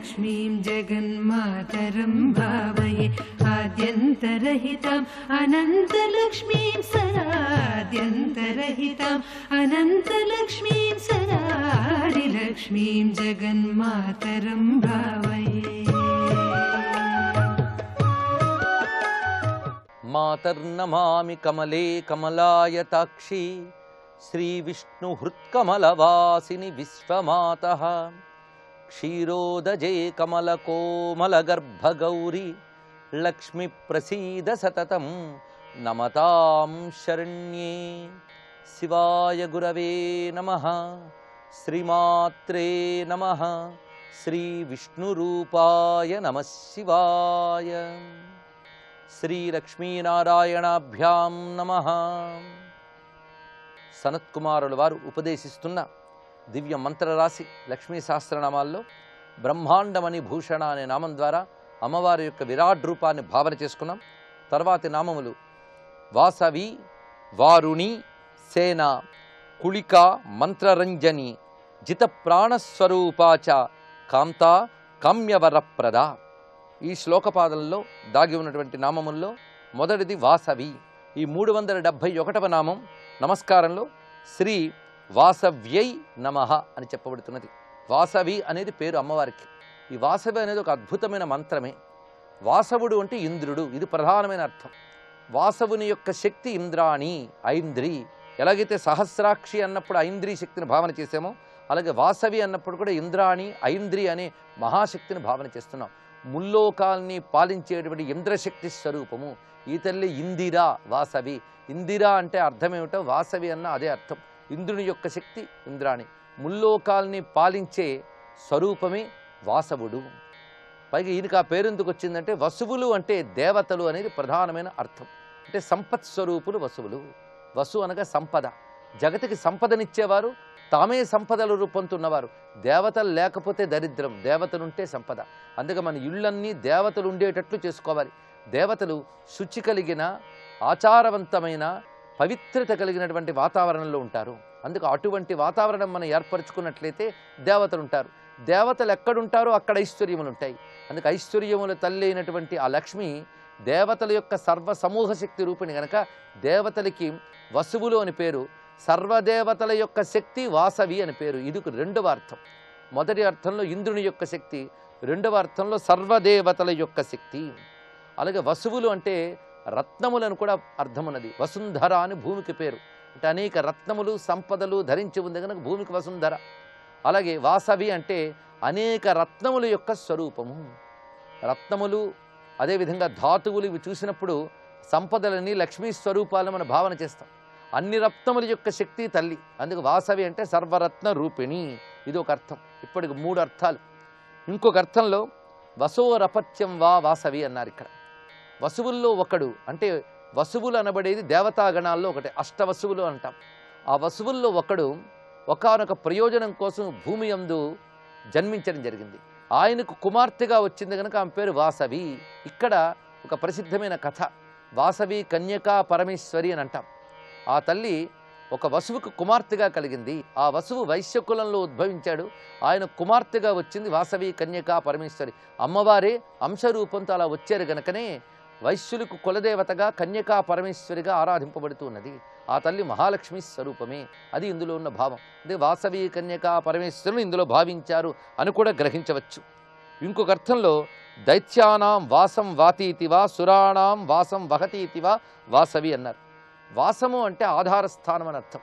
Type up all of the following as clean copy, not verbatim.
लक्ष्मीं जगन्मातरं भावये आद्यन्तरहिताम् अनन्तलक्ष्मीं सदाद्यन्तरहिताम् अनन्तलक्ष्मीं सदादिलक्ष्मीं जगन्मातरं भावये। मातर्नमामि कमले कमलायताक्षी श्रीविष्णुहृत्कमलवासिनि विश्वमातः क्षीरोदजे कमलकोमलगर्भगौरी लक्ष्मीप्रसीद सततं नमतां शरण्ये। शिवाय गुरवे नमः। श्रीमात्रे नमः। श्रीविष्णुरूपाय नमः शिवाय। శ్రీలక్ష్మీనారాయణాభ్యాం నమః. సనత్కుమారుల వారు ఉపదేశిస్తున్న దివ్య మంత్రరాశి లక్ష్మీ సహస్రనామాల్లో బ్రహ్మాండమణి భూషణ అనే నామం ద్వారా అమ్మవారి యొక్క విరాట్ రూపాన్ని భావన చేసుకున్నాం. తర్వాతి నామములు వాసవి, వారుణి, సేన, కుళిక, మంత్రరంజని, జిత ప్రాణస్వరూపాచ, కాంత, కామ్యవరప్రద. ఈ శ్లోకపాదంలో దాగి ఉన్నటువంటి నామముల్లో మొదటిది వాసవి. ఈ 371వ నామం నమస్కారంలో శ్రీ వాసవ్యై నమః అని చెప్పబడుతున్నది. వాసవి అనేది పేరు అమ్మవారికి. ఈ వాసవి అనేది ఒక అద్భుతమైన మంత్రమే. వాసవుడు అంటే ఇంద్రుడు, ఇది ప్రధానమైన అర్థం. వాసవుని యొక్క శక్తి ఇంద్రాణి, ఐంద్రి. ఎలాగైతే సహస్రాక్షి అన్నప్పుడు ఐంద్రి శక్తిని భావన చేసామో అలాగే వాసవి అన్నప్పుడు కూడా ఇంద్రాణి, ఐంద్రి అనే మహాశక్తిని భావన చేస్తున్నాం. ముల్లోకాల్ని పాలించేటువంటి ఇంద్రశక్తి స్వరూపము ఈ తల్లి ఇందిరా వాసవి. ఇందిరా అంటే అర్థమేమిటో వాసవి అన్న అదే అర్థం. ఇంద్రుని యొక్క శక్తి ఇంద్రాణి, ముల్లోకాల్ని పాలించే స్వరూపమే వాసవుడు. పైగా ఈయనకు ఆ పేరు ఎందుకు వచ్చిందంటే వసువులు అంటే దేవతలు అనేది ప్రధానమైన అర్థం. అంటే సంపత్ స్వరూపులు వసువులు. వసు అనగా సంపద, జగతికి సంపదనిచ్చేవారు, తామే సంపదల రూపొందుతున్నవారు. దేవతలు లేకపోతే దరిద్రం, దేవతలుంటే సంపద. అందుకే మన ఇళ్ళన్నీ దేవతలు ఉండేటట్లు చేసుకోవాలి. దేవతలు శుచి కలిగిన, ఆచారవంతమైన, పవిత్రత కలిగినటువంటి వాతావరణంలో ఉంటారు. అందుకు అటువంటి వాతావరణం మనం ఏర్పరచుకున్నట్లయితే దేవతలు ఉంటారు. దేవతలు ఎక్కడుంటారో అక్కడ ఐశ్వర్యములు ఉంటాయి. అందుకే ఐశ్వర్యముల తల్లి అయినటువంటి ఆ లక్ష్మి దేవతల యొక్క సర్వ సమూహ శక్తి రూపిణి కనుక దేవతలకి వసువులు అని పేరు. సర్వదేవతల యొక్క శక్తి వాసవి అని పేరు. ఇది రెండవ అర్థం. మొదటి అర్థంలో ఇంద్రుని యొక్క శక్తి, రెండవ అర్థంలో సర్వదేవతల యొక్క శక్తి. అలాగే వసువులు అంటే రత్నములను కూడా అర్థం ఉన్నది. వసుంధర అని భూమికి పేరు. అంటే అనేక రత్నములు, సంపదలు ధరించి ఉంది కనుక భూమికి వసుంధర. అలాగే వాసవి అంటే అనేక రత్నముల యొక్క స్వరూపము. రత్నములు అదేవిధంగా ధాతువులు ఇవి చూసినప్పుడు సంపదలని, లక్ష్మీ స్వరూపాలను మనం భావన చేస్తాం. అన్ని రత్నముల యొక్క శక్తి తల్లి. అందుకు వాసవి అంటే సర్వరత్న రూపిణి. ఇది ఒక అర్థం. ఇప్పటికి 3 అర్థాలు. ఇంకొక అర్థంలో వసోరపత్యం వా వాసవి అన్నారు. ఇక్కడ వసువుల్లో ఒకడు అంటే వసువులు అనబడేది దేవతాగణాల్లో ఒకటి. అష్టవసువులు అంటాం. ఆ వసువుల్లో ఒకడు ఒకానొక ప్రయోజనం కోసం భూమి యందు జన్మించడం జరిగింది. ఆయనకు కుమార్తెగా వచ్చింది కనుక ఆమె పేరు వాసవి. ఇక్కడ ఒక ప్రసిద్ధమైన కథ, వాసవి కన్యకా పరమేశ్వరి అని అంటాం. ఆ తల్లి ఒక వసువుకు కుమార్తెగా కలిగింది. ఆ వసువు వైశ్యకులంలో ఉద్భవించాడు. ఆయన కుమార్తెగా వచ్చింది వాసవి కన్యకా పరమేశ్వరి. అమ్మవారే అంశరూపంతో అలా వచ్చారు గనుకనే వైశ్యులకు కులదేవతగా కన్యకా పరమేశ్వరిగా ఆరాధింపబడుతూ ఉన్నది. ఆ తల్లి మహాలక్ష్మి స్వరూపమే. అది ఇందులో ఉన్న భావం. అదే వాసవి కన్యకా పరమేశ్వరుని ఇందులో భావించారు అని కూడా గ్రహించవచ్చు. ఇంకొక అర్థంలో దైత్యానాం వాసం వాతీతివా సురాణాం వాసం వహతీతివా వాసవి అన్నారు. వాసము అంటే ఆధారస్థానం అని అర్థం.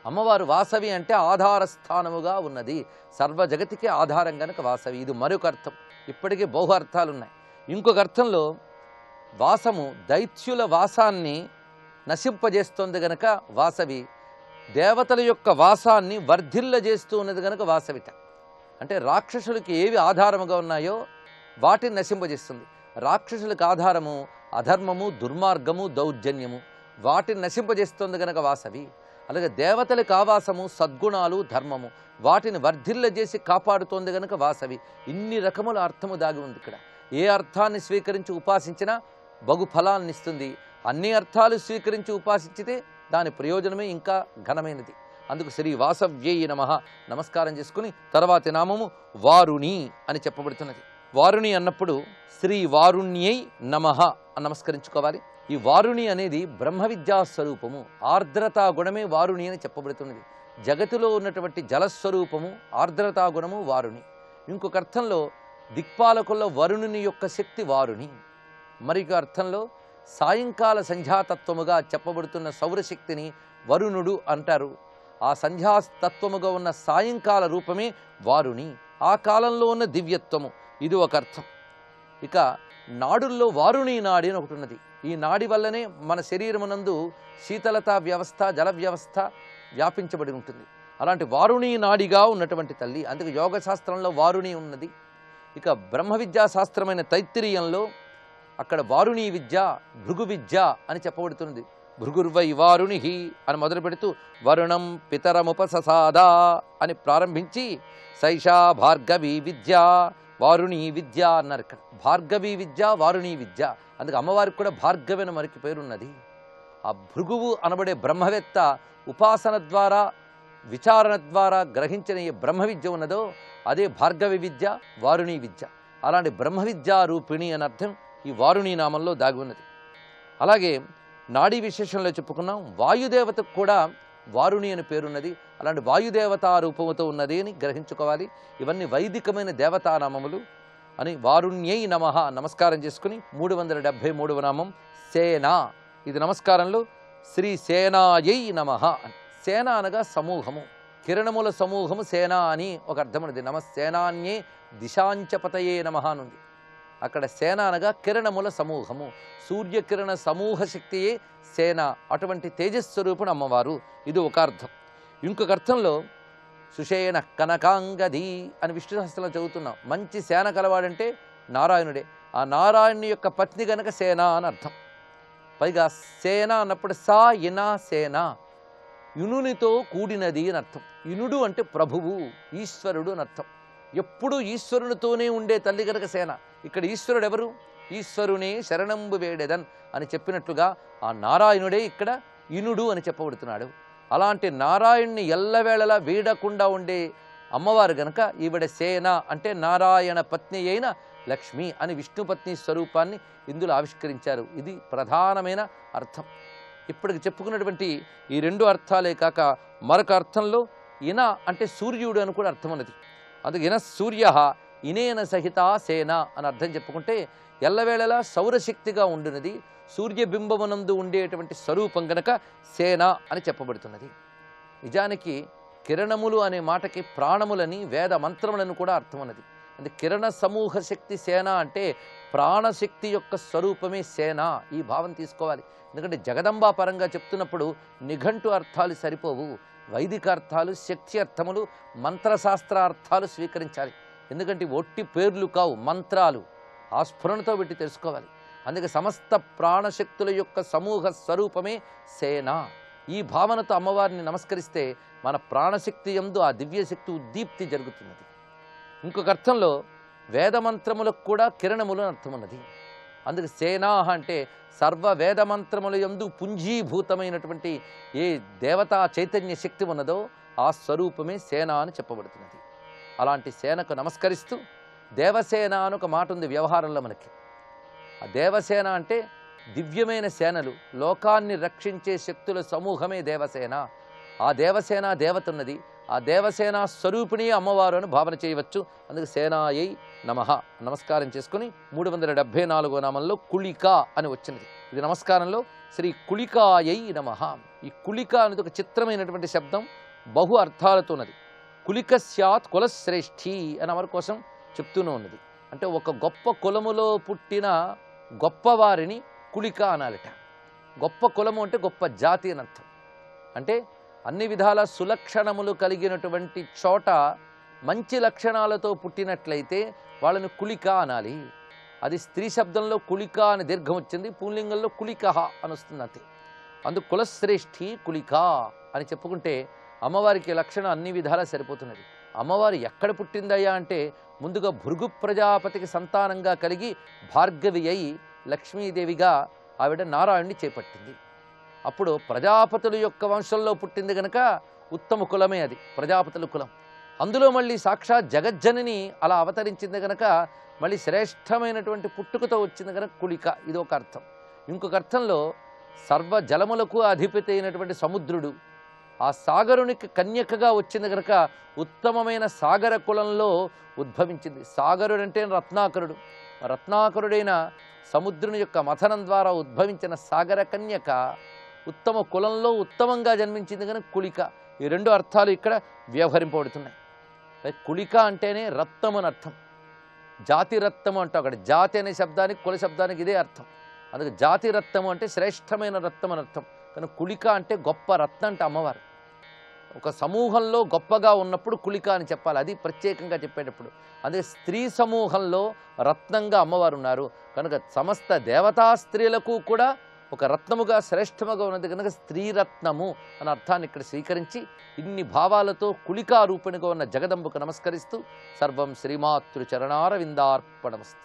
అమ్మవారు వాసవి అంటే ఆధారస్థానముగా ఉన్నది, సర్వ జగతికి ఆధారం కనుక వాసవి. ఇది మరొక అర్థం. ఇప్పటికే బహు అర్థాలు ఉన్నాయి. ఇంకొక అర్థంలో వాసము దైత్యుల వాసాన్ని నశింపజేస్తోంది గనక వాసవి, దేవతల యొక్క వాసాన్ని వర్ధిల్లజేస్తూ ఉన్నది గనక వాసవిట. అంటే రాక్షసులకి ఏవి ఆధారముగా ఉన్నాయో వాటిని నశింపజేస్తుంది. రాక్షసులకు ఆధారము అధర్మము, దుర్మార్గము, దౌర్జన్యము. వాటిని నశింపజేస్తుంది గనక వాసవి. అలాగే దేవతలకు ఆవాసము సద్గుణాలు, ధర్మము. వాటిని వర్ధిల్లజేసి కాపాడుతోంది గనక వాసవి. ఇన్ని రకముల అర్థము దాగి ఉంది ఇక్కడ. ఏ అర్థాన్ని స్వీకరించి ఉపాసించినా బగు ఫలాన్ని ఇస్తుంది. అన్ని అర్థాలు స్వీకరించి ఉపాసించితే దాని ప్రయోజనమే ఇంకా ఘనమైనది. అందుకు శ్రీ వాసవ్యై నమః నమస్కారం చేసుకుని తర్వాతి నామము వారుణి అని చెప్పబడుతున్నది. వారుణి అన్నప్పుడు శ్రీ వారుణ్యై నమః అని నమస్కరించుకోవాలి. ఈ వారుణి అనేది బ్రహ్మ విద్యా స్వరూపము, ఆర్ద్రతా గుణమే వారుణి అని చెప్పబడుతున్నది. జగతిలో ఉన్నటువంటి జలస్వరూపము ఆర్ద్రతా గుణము వారుణి. ఇంకొక అర్థంలో దిక్పాలకుల్లో వరుణుని యొక్క శక్తి వారుణి. మరొక అర్థంలో సాయంకాల సంధ్యాతత్వముగా చెప్పబడుతున్న సౌరశక్తిని వరుణుడు అంటారు. ఆ సంధ్యాతత్వముగా ఉన్న సాయంకాల రూపమే వారుణి. ఆ కాలంలో ఉన్న దివ్యత్వము, ఇది ఒక అర్థం. ఇక నాడుల్లో వారుణి నాడి అని ఒకటి ఉన్నది. ఈ నాడి వల్లనే మన శరీరమునందు శీతలతా వ్యవస్థ, జల వ్యవస్థ వ్యాపించబడి ఉంటుంది. అలాంటి వారుణి నాడిగా ఉన్నటువంటి తల్లి, అందుకే యోగ శాస్త్రంలో వారుణి ఉన్నది. ఇక బ్రహ్మ విద్యా శాస్త్రమైన తైత్తిరీయంలో అక్కడ వారుణి విద్య, భృగు విద్య అని చెప్పబడుతున్నది. భృగుర్వై వారుణి అని మొదలు పెడుతూ వరుణం పితరముపససాదా అని ప్రారంభించి సైషా భార్గవి విద్య, వారుణి విద్య అన్నారు. ఇక్కడ భార్గవి విద్య, వారుణి విద్య. అందుకే అమ్మవారికి కూడా భార్గవి అని మరికి పేరున్నది. ఆ భృగువు అనబడే బ్రహ్మవేత్త ఉపాసన ద్వారా, విచారణ ద్వారా గ్రహించిన ఏ బ్రహ్మ విద్య ఉన్నదో అదే భార్గవి విద్య, వారుణి విద్య. అలాంటి బ్రహ్మ విద్యా రూపిణి అని అర్థం ఈ వారుణి నామంలో దాగి ఉన్నది. అలాగే నాడీ విశేషంలో చెప్పుకున్నాం, వాయుదేవతకు కూడా వారుణి అని పేరున్నది. అలాంటి వాయుదేవతా రూపముతో ఉన్నది అని గ్రహించుకోవాలి. ఇవన్నీ వైదికమైన దేవతానామములు అని వారుణ్యై నమః నమస్కారం చేసుకుని 373వ నామం సేన. ఇది నమస్కారంలో శ్రీ సేనాయై నమః. సేన అనగా సమూహము, కిరణముల సమూహము సేన అని ఒక అర్థం ఉన్నది. నమస్సేనాన్యే దిశాంచపతయే నమః అనుంది. అక్కడ సేన అనగా కిరణముల సమూహము, సూర్యకిరణ సమూహ శక్తియే సేన. అటువంటి తేజస్వరూపుడు అమ్మవారు, ఇది ఒక అర్థం. ఇంకొక అర్థంలో సుషేణ కనకాంగది అని విష్ణు సహస్రంలో చదువుతున్నాం. మంచి సేన కలవాడంటే నారాయణుడే. ఆ నారాయణుని యొక్క పత్ని గనక సేన అని అర్థం. పైగా సేన అన్నప్పుడు సా ఇనా సేన, యునునితో కూడినది అని అర్థం. యునుడు అంటే ప్రభువు, ఈశ్వరుడు అని అర్థం. ఎప్పుడూ ఈశ్వరునితోనే ఉండే తల్లి కనుక సేన. ఇక్కడ ఈశ్వరుడు ఎవరు? ఈశ్వరునే శరణంబు వేడెదన్ అని చెప్పినట్లుగా ఆ నారాయణుడే ఇక్కడ ఇనుడు అని చెప్పబడుతున్నాడు. అలాంటి నారాయణ్ణి ఎల్లవేళలా వీడకుండా ఉండే అమ్మవారు గనక ఈవిడ సేన అంటే నారాయణ పత్ని అయిన లక్ష్మి అని విష్ణుపత్ని స్వరూపాన్ని ఇందులో ఆవిష్కరించారు. ఇది ప్రధానమైన అర్థం. ఇప్పటికి చెప్పుకున్నటువంటి ఈ రెండు అర్థాలే కాక మరొక అర్థంలో ఇన అంటే సూర్యుడు అని కూడా అర్థం ఉన్నది. అందుకే ఇన సూర్య ఇనేన సహిత సేన అని అర్థం చెప్పుకుంటే ఎల్లవేళలా సౌరశక్తిగా ఉండినది, సూర్యబింబమునందు ఉండేటువంటి స్వరూపం గనక సేన అని చెప్పబడుతున్నది. నిజానికి కిరణములు అనే మాటకి ప్రాణములని, వేద మంత్రములను కూడా అర్థం ఉన్నది. అంటే కిరణ సమూహ శక్తి సేన అంటే ప్రాణశక్తి యొక్క స్వరూపమే సేన. ఈ భావం తీసుకోవాలి. ఎందుకంటే జగదంబా పరంగా చెప్తున్నప్పుడు నిఘంటు అర్థాలు సరిపోవు. వైదిక అర్థాలు, శక్తి అర్థములు, మంత్రశాస్త్రార్థాలు స్వీకరించాలి. ఎందుకంటే ఒట్టి పేర్లు కావు, మంత్రాలు. ఆ స్ఫురణతో పెట్టి తెలుసుకోవాలి. అందుకే సమస్త ప్రాణశక్తుల యొక్క సమూహ స్వరూపమే సేన. ఈ భావనతో అమ్మవారిని నమస్కరిస్తే మన ప్రాణశక్తి యందు ఆ దివ్యశక్తి ఉద్దీప్తి జరుగుతున్నది. ఇంకొక అర్థంలో వేదమంత్రములకు కూడా కిరణములు అని అర్థం ఉన్నది. అందుకే సేనా అంటే సర్వ వేదమంత్రముల యందు పుంజీభూతమైనటువంటి ఏ దేవతా చైతన్య శక్తి ఉన్నదో ఆ స్వరూపమే సేన అని చెప్పబడుతున్నది. అలాంటి సేనకు నమస్కరిస్తూ దేవసేన అని ఒక మాట ఉంది వ్యవహారంలో మనకి. ఆ దేవసేన అంటే దివ్యమైన సేనలు, లోకాన్ని రక్షించే శక్తుల సమూహమే దేవసేన. ఆ దేవసేన దేవత ఉన్నది. ఆ దేవసేన స్వరూపిణి అమ్మవారు అని భావన చేయవచ్చు. అందుకే సేనాయై నమః నమస్కారం చేసుకుని 374వ నామంలో కుళిక అని వచ్చినది. ఇది నమస్కారంలో శ్రీ కుళికాయై నమః. ఈ కుళిక అనేది ఒక చిత్రమైనటువంటి శబ్దం, బహు అర్థాలతో ఉన్నది. కులిక స్యాత్ కులశ్రేష్ఠి అని అమరు కోసం చెప్తూనే ఉన్నది. అంటే ఒక గొప్ప కులములో పుట్టిన గొప్పవారిని కులిక అనాలిట. గొప్ప కులము అంటే గొప్ప జాతి అని అర్థం. అంటే అన్ని విధాల సులక్షణములు కలిగినటువంటి చోట మంచి లక్షణాలతో పుట్టినట్లయితే వాళ్ళని కులిక అనాలి. అది స్త్రీ శబ్దంలో కులిక అని దీర్ఘం వచ్చింది, పుంలింగంలో కులికహ అని వస్తుంది అంతే. అందుకు కులశ్రేష్ఠి కులిక అని చెప్పుకుంటే అమ్మవారికి లక్షణం అన్ని విధాలా సరిపోతున్నది. అమ్మవారు ఎక్కడ పుట్టిందయ్యా అంటే ముందుగా భృగు ప్రజాపతికి సంతానంగా కలిగి భార్గవి అయి లక్ష్మీదేవిగా ఆవిడ నారాయణుని చేపట్టింది. అప్పుడు ప్రజాపతుల యొక్క వంశంలో పుట్టింది కనుక ఉత్తమ కులమే అది, ప్రజాపతుల కులం. అందులో మళ్ళీ సాక్షాత్ జగజ్జనని అలా అవతరించింది కనుక మళ్ళీ శ్రేష్టమైనటువంటి పుట్టుకతో వచ్చింది కనుక కుళిక, ఇది ఒక అర్థం. ఇంకొక అర్థంలో సర్వ జలములకు అధిపతి అయినటువంటి సముద్రుడు, ఆ సాగరునికి కన్యకగా వచ్చింది కనుక ఉత్తమమైన సాగర కులంలో ఉద్భవించింది. సాగరుడు అంటే రత్నాకరుడు, రత్నాకరుడైన సముద్రుని యొక్క మథనం ద్వారా ఉద్భవించిన సాగర కన్యక ఉత్తమ కులంలో ఉత్తమంగా జన్మించింది కనుక కుళిక. ఈ రెండు అర్థాలు ఇక్కడ వ్యవహరింపబడుతున్నాయి. కుళిక అంటేనే రత్నం అని అర్థం. జాతి రత్నము అంటాం, అక్కడ జాతి అనే శబ్దానికి కుల శబ్దానికి ఇదే అర్థం. అందుకే జాతి రత్నము అంటే శ్రేష్టమైన రత్నం అని అర్థం. కానీ కుళిక అంటే గొప్ప రత్నం అంటే అమ్మవారు. ఒక సమూహంలో గొప్పగా ఉన్నప్పుడు కుళిక అని చెప్పాలి, అది ప్రత్యేకంగా చెప్పేటప్పుడు. అదే స్త్రీ సమూహంలో రత్నంగా అమ్మవారు ఉన్నారు కనుక సమస్త దేవతా స్త్రీలకు కూడా ఒక రత్నముగా శ్రేష్టముగా ఉన్నది కనుక స్త్రీరత్నము అనే అర్థాన్ని ఇక్కడ స్వీకరించి ఇన్ని భావాలతో కుళికా రూపిణిగా ఉన్న జగదంబకు నమస్కరిస్తూ సర్వం శ్రీమాతృ చరణారవిందార్పణమస్తు.